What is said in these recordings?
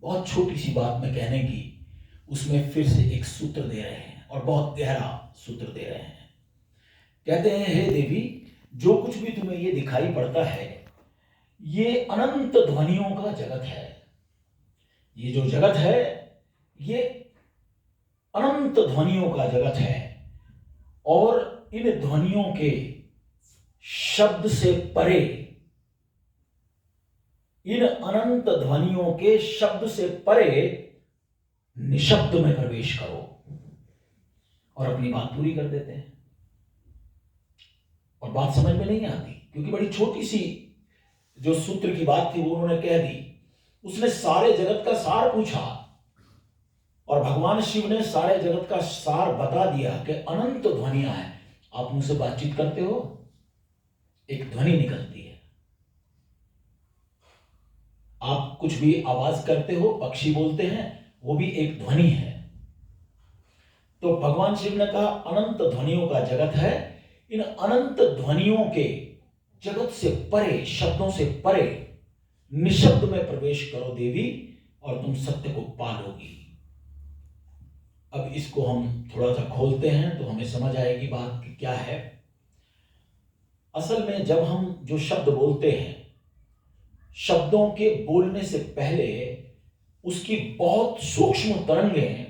बहुत छोटी सी बात में कहने की, उसमें फिर से एक सूत्र दे रहे हैं और बहुत गहरा सूत्र दे रहे हैं। कहते हैं, हे देवी, जो कुछ भी तुम्हें ये दिखाई पड़ता है ये अनंत ध्वनियों का जगत है। ये जो जगत है ये अनंत ध्वनियों का जगत है और इन ध्वनियों के शब्द से परे, इन अनंत ध्वनियों के शब्द से परे निशब्द में प्रवेश करो। और अपनी बात पूरी कर देते हैं और बात समझ में नहीं आती, क्योंकि बड़ी छोटी सी जो सूत्र की बात थी वो उन्होंने कह दी। उसने सारे जगत का सार पूछा और भगवान शिव ने सारे जगत का सार बता दिया कि अनंत ध्वनियां हैं। आप मुझसे बातचीत करते हो, एक ध्वनि निकलती है। आप कुछ भी आवाज करते हो, पक्षी बोलते हैं, वो भी एक ध्वनि है। तो भगवान शिव ने कहा अनंत ध्वनियों का जगत है। इन अनंत ध्वनियों के जगत से परे, शब्दों से परे निशब्द में प्रवेश करो देवी, और तुम सत्य को पालोगी। अब इसको हम थोड़ा सा खोलते हैं तो हमें समझ आएगी बात कि क्या है। असल में जब हम जो शब्द बोलते हैं, शब्दों के बोलने से पहले उसकी बहुत सूक्ष्म तरंगें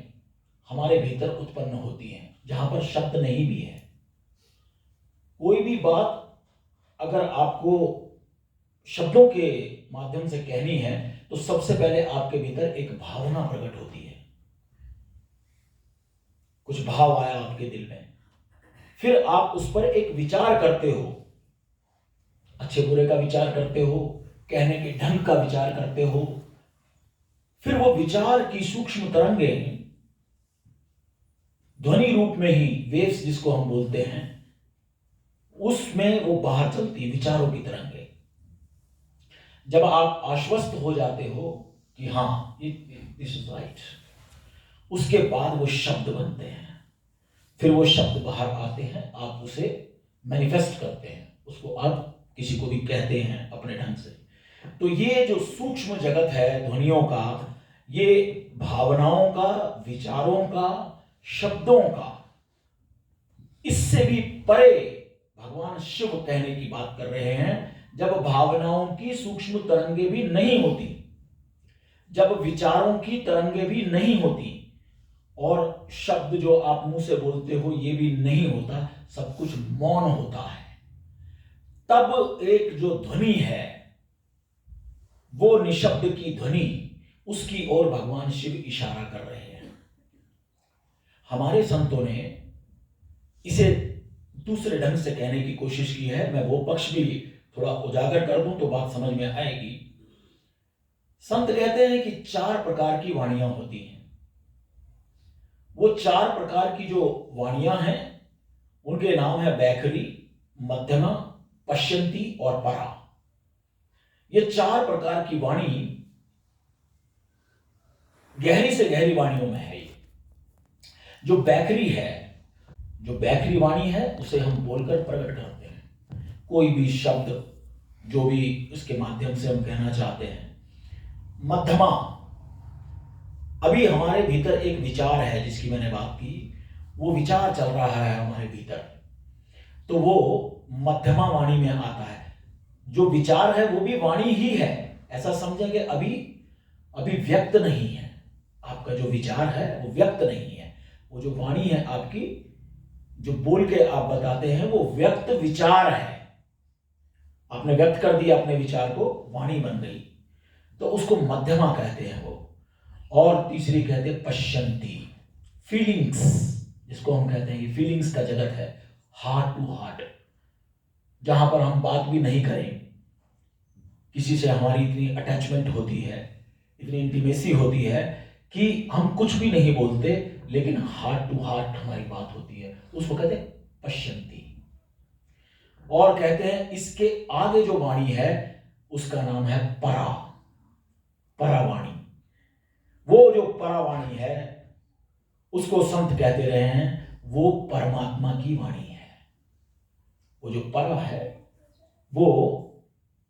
हमारे भीतर उत्पन्न होती हैं, जहां पर शब्द नहीं भी है। कोई भी बात अगर आपको शब्दों के माध्यम से कहनी है तो सबसे पहले आपके भीतर एक भावना प्रकट होती है, कुछ भाव आया आपके दिल में, फिर आप उस पर एक विचार करते हो, अच्छे बुरे का विचार करते हो, कहने के ढंग का विचार करते हो। फिर वो विचार की सूक्ष्म तरंगें ध्वनि रूप में ही, वेव्स जिसको हम बोलते हैं, उसमें वो बाहर चलती है, विचारों की तरंगें। जब आप आश्वस्त हो जाते हो कि हाँ दिस इज राइट, उसके बाद वो शब्द बनते हैं। फिर वो शब्द बाहर आते हैं, आप उसे मैनिफेस्ट करते हैं, उसको आप किसी को भी कहते हैं अपने ढंग से। तो ये जो सूक्ष्म जगत है ध्वनियों का, ये भावनाओं का, विचारों का, शब्दों का, इससे भी परे भगवान शिव कहने की बात कर रहे हैं। जब भावनाओं की सूक्ष्म तरंगे भी नहीं होती, जब विचारों की तरंगे भी नहीं होती, और शब्द जो आप मुंह से बोलते हो ये भी नहीं होता, सब कुछ मौन होता है, तब एक जो ध्वनि है वो निशब्द की ध्वनि, उसकी ओर भगवान शिव इशारा कर रहे हैं। हमारे संतों ने इसे दूसरे ढंग से कहने की कोशिश की है। मैं वो पक्ष भी थोड़ा उजागर कर दूं तो बात समझ में आएगी। संत कहते हैं कि 4 प्रकार की वाणियां होती हैं। वो 4 प्रकार की जो वाणियां हैं उनके नाम है बैखरी, मध्यमा, पश्यंती और परा। ये 4 प्रकार की वाणी गहरी से गहरी वाणियों में है। ये जो बैखरी है, जो बैखरी वाणी है, उसे हम बोलकर प्रकट करते हैं, कोई भी शब्द जो भी उसके माध्यम से हम कहना चाहते हैं। मध्यमा, अभी हमारे भीतर एक विचार है जिसकी मैंने बात की, वो विचार चल रहा है हमारे भीतर, तो वो मध्यमा वाणी में आता है। जो विचार है वो भी वाणी ही है, ऐसा समझें कि अभी अभी व्यक्त नहीं है। आपका जो विचार है वो व्यक्त नहीं है। वो जो वाणी है आपकी, जो बोल के आप बताते हैं, वो व्यक्त विचार है। आपने व्यक्त कर दिया अपने विचार को, वाणी बन गई, तो उसको मध्यमा कहते हैं वो। और तीसरी कहते हैं पश्यंती, फीलिंग्स, जिसको हम कहते हैं ये फीलिंग्स का जगत है, हार्ट टू हार्ट, जहां पर हम बात भी नहीं करें, किसी से हमारी इतनी अटैचमेंट होती है, इतनी इंटीमेसी होती है कि हम कुछ भी नहीं बोलते, लेकिन हार्ट टू हार्ट हमारी बात होती है, उसको कहते हैं पश्यंती। और कहते हैं इसके आगे जो वाणी है उसका नाम है परा, परावाणी। वो जो परावाणी है उसको संत कहते रहे हैं वो परमात्मा की वाणी है। वो जो परा है वो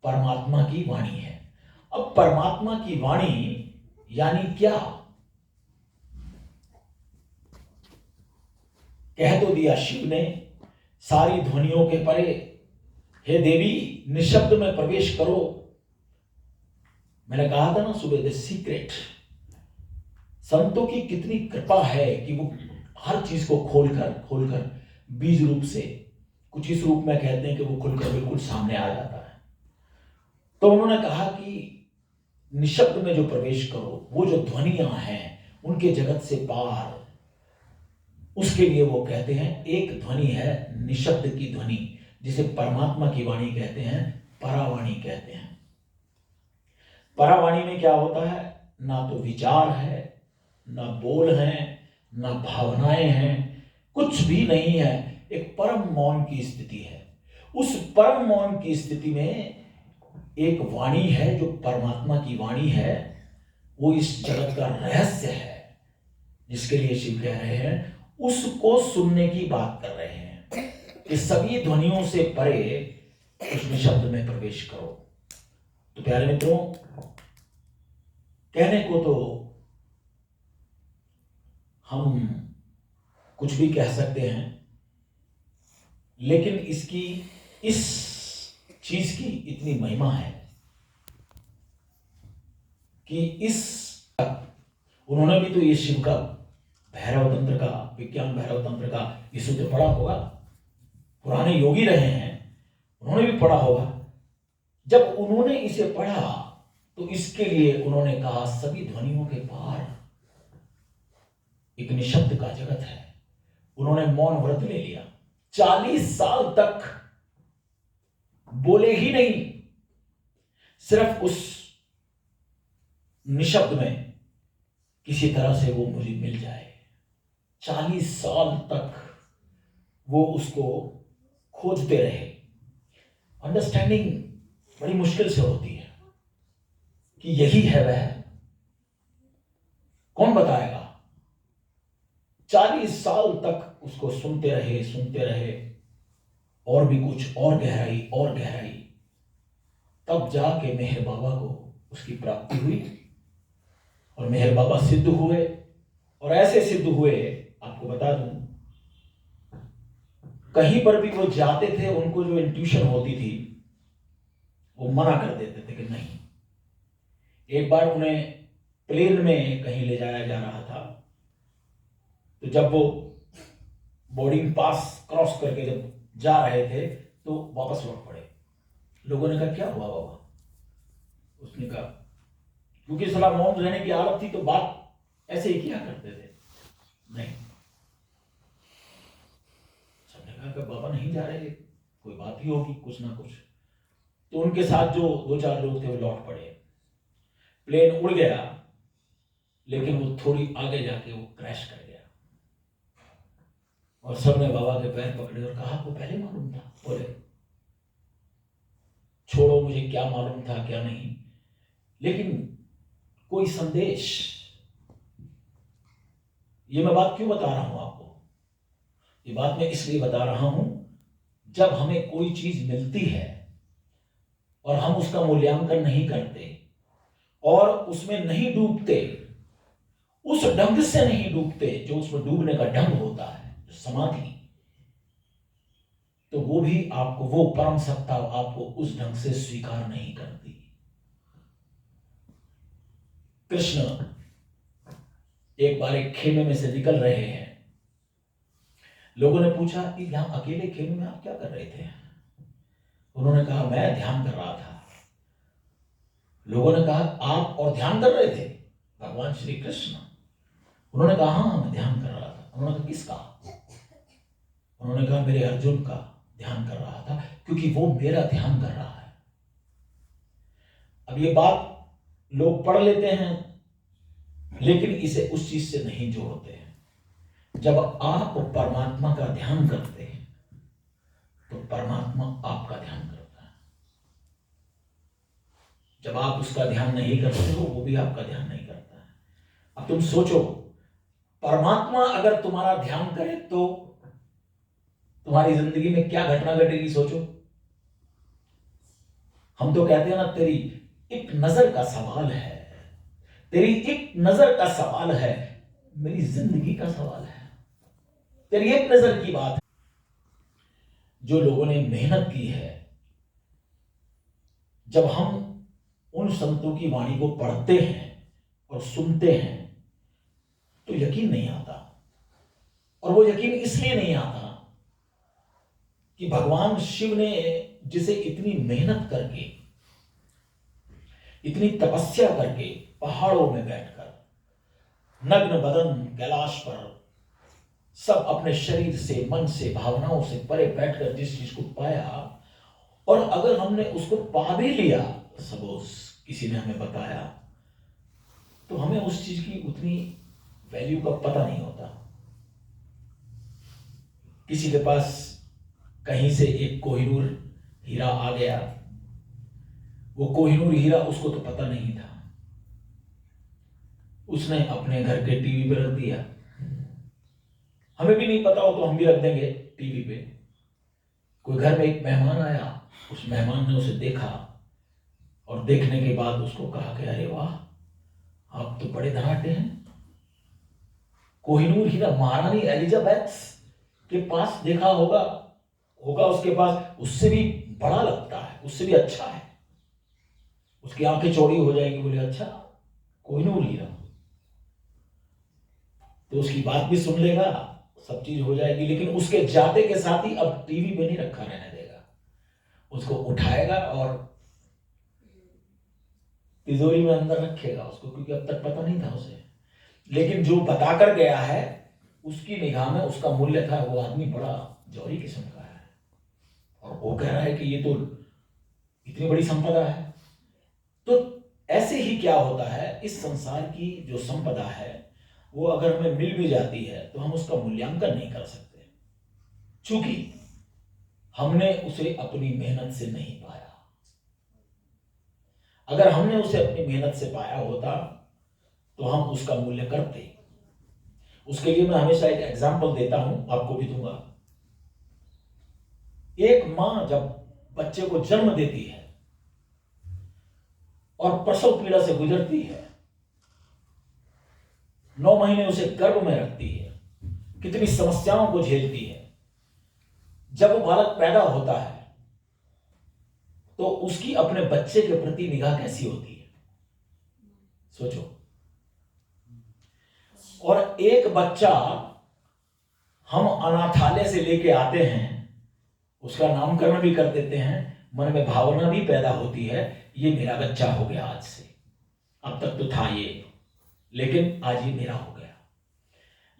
परमात्मा की वाणी है। अब परमात्मा की वाणी यानी क्या? कह तो दिया शिव ने सारी ध्वनियों के परे, हे देवी निशब्द में प्रवेश करो। मैंने कहा था ना सुबह, द सीक्रेट, संतों की कितनी कृपा है कि वो हर चीज को खोलकर बीज रूप से, कुछ इस रूप में कहते हैं कि वो खुलकर बिल्कुल सामने आ जाता है। तो उन्होंने कहा कि निशब्द में जो प्रवेश करो, वो जो ध्वनियां हैं उनके जगत से पार, उसके लिए वो कहते हैं एक ध्वनि है निशब्द की ध्वनि, जिसे परमात्मा की वाणी कहते हैं, परावाणी कहते हैं। परावाणी में क्या होता है? ना तो विचार है, ना बोल है, ना भावनाएं हैं, कुछ भी नहीं है, एक परम मौन की स्थिति है। उस परम मौन की स्थिति में एक वाणी है जो परमात्मा की वाणी है, वो इस जगत का रहस्य है, जिसके लिए शिव कह रहे हैं उसको सुनने की बात कर रहे हैं कि सभी ध्वनियों से परे उस निशब्द में प्रवेश करो। तो प्यारे मित्रों, कहने को तो हम कुछ भी कह सकते हैं, लेकिन इसकी, इस चीज की इतनी महिमा है कि इस, उन्होंने भी तो ये शिव का भैरव तंत्र का, विज्ञान भैरव तंत्र का ये सूत्र पढ़ा होगा, पुराने योगी रहे हैं, उन्होंने भी पढ़ा होगा। जब उन्होंने इसे पढ़ा तो इसके लिए उन्होंने कहा सभी ध्वनियों के पार एक निशब्द का जगत है। उन्होंने मौन व्रत ले लिया, 40 साल तक बोले ही नहीं, सिर्फ उस निशब्द में किसी तरह से वो मुझे मिल जाए। 40 साल तक वो उसको खोजते रहे। अंडरस्टैंडिंग बड़ी मुश्किल से होती है कि यही है वह, कौन बताएगा? 40 साल तक उसको सुनते रहे, और भी कुछ, और गहराई और गहराई, तब जाके मेहर बाबा को उसकी प्राप्ति हुई। और मेहर बाबा सिद्ध हुए, और ऐसे सिद्ध हुए, आपको बता दूं, कहीं पर भी वो जाते थे, उनको जो इंट्यूशन होती थी वो मना कर देते थे कि नहीं। एक बार उन्हें प्लेन में कहीं ले जाया जा रहा था, तो जब वो बोर्डिंग पास क्रॉस करके जब जा रहे थे तो वापस लौट पड़े। लोगों ने कहा क्या हुआ बाबा? उसने कहा क्योंकि सलाह मौन रहने की आदत थी तो बात ऐसे ही किया करते थे। नहीं, सबने कहा कि बाबा नहीं जा रहे, कोई बात ही होगी कुछ ना कुछ। तो उनके साथ जो 2-4 लोग थे वो लौट पड़े। प्लेन उड़ गया, लेकिन वो थोड़ी आगे जाके वो क्रैश कर गया, और सबने बाबा के पैर पकड़े और कहा आपको पहले मालूम था? बोले छोड़ो, मुझे क्या मालूम था क्या नहीं, लेकिन कोई संदेश। ये मैं बात क्यों बता रहा हूं आपको? ये बात मैं इसलिए बता रहा हूं, जब हमें कोई चीज मिलती है और हम उसका मूल्यांकन नहीं करते और उसमें नहीं डूबते, उस ढंग से नहीं डूबते जो उसमें डूबने का ढंग होता है, जो समाधि, तो वो भी आपको, वो परम सत्ता आपको उस ढंग से स्वीकार नहीं करती। कृष्ण एक बार एक खेमे में से निकल रहे हैं। लोगों ने पूछा कि यहां अकेले खेमे में आप क्या कर रहे थे? उन्होंने कहा मैं ध्यान कर रहा था। लोगों ने कहा आप और ध्यान कर रहे थे? भगवान श्री कृष्ण। उन्होंने कहा हाँ मैं ध्यान कर रहा था। उन्होंने कहा किसका? उन्होंने कहा मेरे अर्जुन का ध्यान कर रहा था, क्योंकि वो मेरा ध्यान कर रहा है। अब ये बात लोग पढ़ लेते हैं, लेकिन इसे उस चीज से नहीं जोड़ते हैं। जब आप परमात्मा का ध्यान करते हैं तो परमात्मा आपका ध्यान करता है। जब आप उसका ध्यान नहीं करते हो, वो भी आपका ध्यान नहीं करता है। अब तुम सोचो, परमात्मा अगर तुम्हारा ध्यान करे तो तुम्हारी जिंदगी में क्या घटना घटेगी? सोचो। हम तो कहते हैं ना, तेरी एक नजर का सवाल है, तेरी एक नजर का सवाल है, मेरी जिंदगी का सवाल है। तेरी एक नजर की बात है। जो लोगों ने मेहनत की है, जब हम उन संतों की वाणी को पढ़ते हैं और सुनते हैं तो यकीन नहीं आता। और वो यकीन इसलिए नहीं आता कि भगवान शिव ने जिसे इतनी मेहनत करके, इतनी तपस्या करके पहाड़ों में बैठकर नग्न बदन कैलाश पर सब अपने शरीर से, मन से, भावनाओं से परे बैठकर जिस चीज को पाया, और अगर हमने उसको पा भी लिया, सपोज किसी ने हमें बताया, तो हमें उस चीज की उतनी वैल्यू का पता नहीं होता। किसी के पास कहीं से एक कोहिनूर हीरा आ गया, वो कोहिनूर हीरा उसको तो पता नहीं था, उसने अपने घर के टीवी पे रख दिया। हमें भी नहीं पता हो तो हम भी रख देंगे टीवी पे। कोई घर में एक मेहमान आया, उस मेहमान ने उसे देखा और देखने के बाद उसको कहा कि अरे वाह, आप तो बड़े धनाढ्य हैं। कोहिनूर हीरा महारानी एलिजाबेथ के पास देखा होगा, उसके पास, उससे भी बड़ा लगता है, उससे भी अच्छा है। उसकी आंखें चौड़ी हो जाएगी, बोले अच्छा कोहिनूर हीरा, तो उसकी बात भी सुन लेगा, सब चीज हो जाएगी। लेकिन उसके जाते के साथ ही अब टीवी पे नहीं रखा रहने देगा, उसको उठाएगा और तिजोरी में अंदर रखेगा उसको, क्योंकि अब तक पता नहीं था उसे। लेकिन जो बताकर गया है, उसकी निगाह में उसका मूल्य था, वो आदमी बड़ा जौहरी किस्म का है, और वो कह रहा है कि ये तो इतनी बड़ी संपदा है। तो ऐसे ही क्या होता है, इस संसार की जो संपदा है वो अगर हमें मिल भी जाती है तो हम उसका मूल्यांकन नहीं कर सकते, क्योंकि हमने उसे अपनी मेहनत से नहीं पाया। अगर हमने उसे अपनी मेहनत से पाया होता तो हम उसका मूल्य करते। उसके लिए मैं हमेशा एक एग्जाम्पल देता हूं, आपको भी दूंगा। एक मां जब बच्चे को जन्म देती है और प्रसव पीड़ा से गुजरती है, 9 महीने उसे गर्भ में रखती है, कितनी समस्याओं को झेलती है। जब वो बालक पैदा होता है तो उसकी अपने बच्चे के प्रति निगाह कैसी होती है, सोचो। और एक बच्चा हम अनाथालय से लेके आते हैं, उसका नामकरण भी कर देते हैं, मन में भावना भी पैदा होती है, ये मेरा बच्चा हो गया आज से, अब तक तो था ये, लेकिन आज ये मेरा हो गया।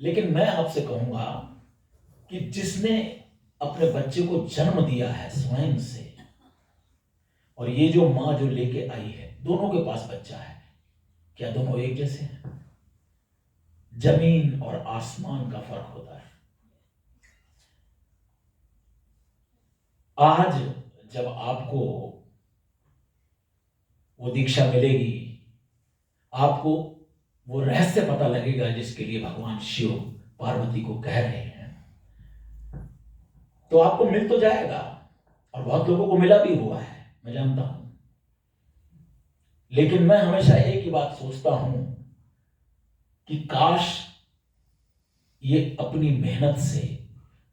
लेकिन मैं आपसे कहूंगा कि जिसने अपने बच्चे को जन्म दिया है स्वयं से, और ये जो मां जो लेके आई है, दोनों के पास बच्चा है, क्या दोनों एक जैसे हैं? जमीन और आसमान का फर्क होता है। आज जब आपको वो दीक्षा मिलेगी, आपको वो रहस्य पता लगेगा जिसके लिए भगवान शिव पार्वती को कह रहे हैं, तो आपको मिल तो जाएगा, और बहुत लोगों को मिला भी हुआ है, मैं जानता हूं। लेकिन मैं हमेशा एक ही बात सोचता हूं कि काश ये अपनी मेहनत से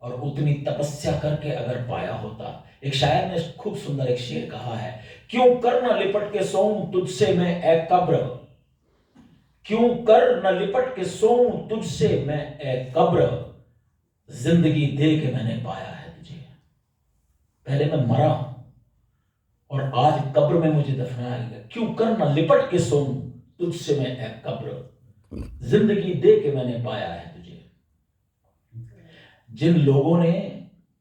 और उतनी तपस्या करके अगर पाया होता। एक शायर ने खूब सुंदर एक शेर कहा है, क्यों कर न लिपट के सोऊं तुझसे मैं ए कब्र, क्यों कर न लिपट के सोऊं तुझसे मैं ए कब्र, जिंदगी दे के मैंने पाया है तुझे। पहले मैं मरा हूं और आज कब्र में मुझे दफनाया गया, क्यों कर न लिपट के सोऊं तुझसे मैं ए कब्र, जिंदगी दे के मैंने पाया है तुझे। जिन लोगों ने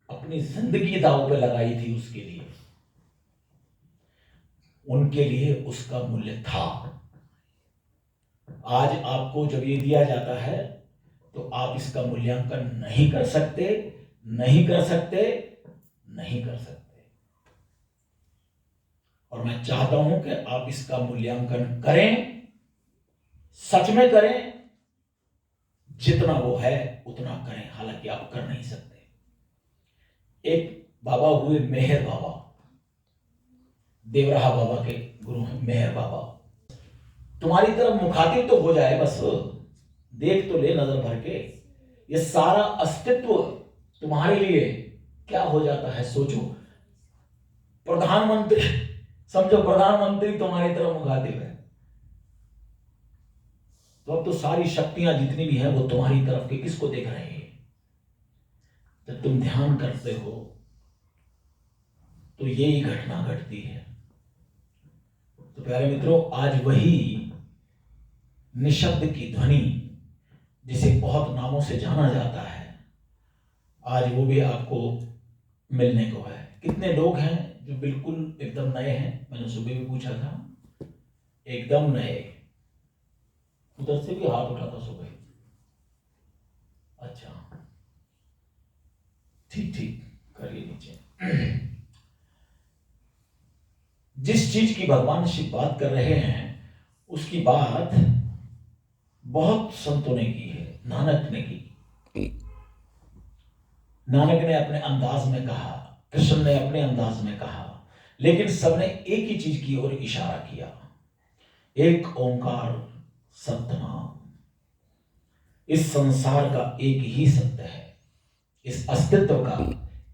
अपनी जिंदगी दांव पे लगाई थी उसके लिए, उनके लिए उसका मूल्य था। आज आपको जब ये दिया जाता है तो आप इसका मूल्यांकन नहीं कर सकते, नहीं कर सकते, नहीं कर सकते। और मैं चाहता हूं कि आप इसका मूल्यांकन करें, सच में करें, जितना वो है उतना करें, हालांकि आप कर नहीं सकते। एक बाबा हुए मेहर बाबा, देवराहा बाबा के गुरु हैं मेहर बाबा। तुम्हारी तरफ मुखातिब तो हो जाए, बस देख तो ले नजर भर के। ये सारा अस्तित्व तुम्हारे लिए क्या हो जाता है सोचो। प्रधानमंत्री, समझो प्रधानमंत्री तुम्हारी तरफ मुखातिब है, तो अब तो सारी शक्तियां जितनी भी हैं वो तुम्हारी तरफ के किसको देख रहे हैं। जब तुम ध्यान करते हो तो यही घटना घटती है। तो प्यारे मित्रों, आज वही निशब्द की ध्वनि जिसे बहुत नामों से जाना जाता है, आज वो भी आपको मिलने को है। कितने लोग हैं जो बिल्कुल एकदम नए हैं? मैंने सुबह भी पूछा था, एकदम नए। उधर से भी हाथ उठा था सुबह। अच्छा, ठीक ठीक, करिए नीचे। जिस चीज की भगवान शिव बात कर रहे हैं उसकी बात बहुत संतों ने की है, नानक ने की। नानक ने अपने अंदाज में कहा, कृष्ण ने अपने अंदाज में कहा, लेकिन सबने एक ही चीज की ओर इशारा किया, एक ओंकार सत्यनाम। इस संसार का एक ही सत्य है, इस अस्तित्व का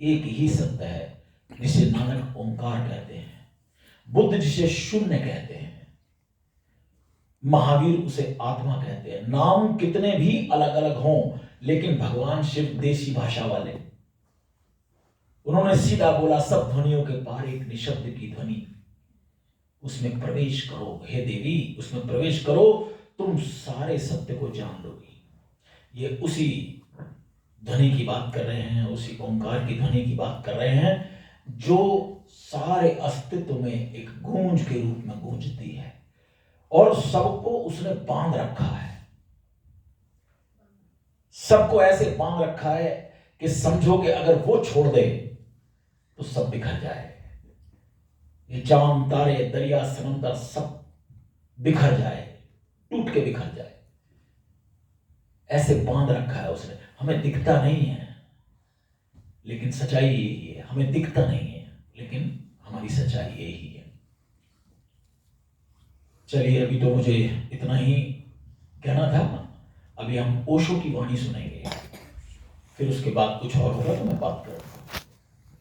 एक ही सत्य है, जिसे नानक ओंकार कहते हैं, बुद्ध जिसे शून्य कहते हैं, महावीर उसे आत्मा कहते हैं। नाम कितने भी अलग अलग हों, लेकिन भगवान शिव देसी भाषा वाले, उन्होंने सीधा बोला, सब ध्वनियों के पार एक निशब्द की ध्वनि, उसमें प्रवेश करो हे देवी, उसमें प्रवेश करो, तुम सारे सत्य को जान लोगी। ये उसी ध्वनि की बात कर रहे हैं, उसी ओंकार की ध्वनि की बात कर रहे हैं, जो सारे अस्तित्व में एक गूंज के रूप में गूंजती है और सबको उसने बांध रखा है। सबको ऐसे बांध रखा है कि समझो कि अगर वो छोड़ दे तो सब बिखर जाए। ये चांद तारे दरिया समंदर सब बिखर जाए, टूट के बिखर जाए, ऐसे बांध रखा है उसने। हमें दिखता नहीं है, लेकिन सच्चाई यही है। हमें दिखता नहीं है, लेकिन हमारी सच्चाई यही है। चलिए, अभी तो मुझे इतना ही कहना था। अभी हम ओशो की वाणी सुनेंगे, फिर उसके बाद कुछ और होगा तो मैं बात करूंगा।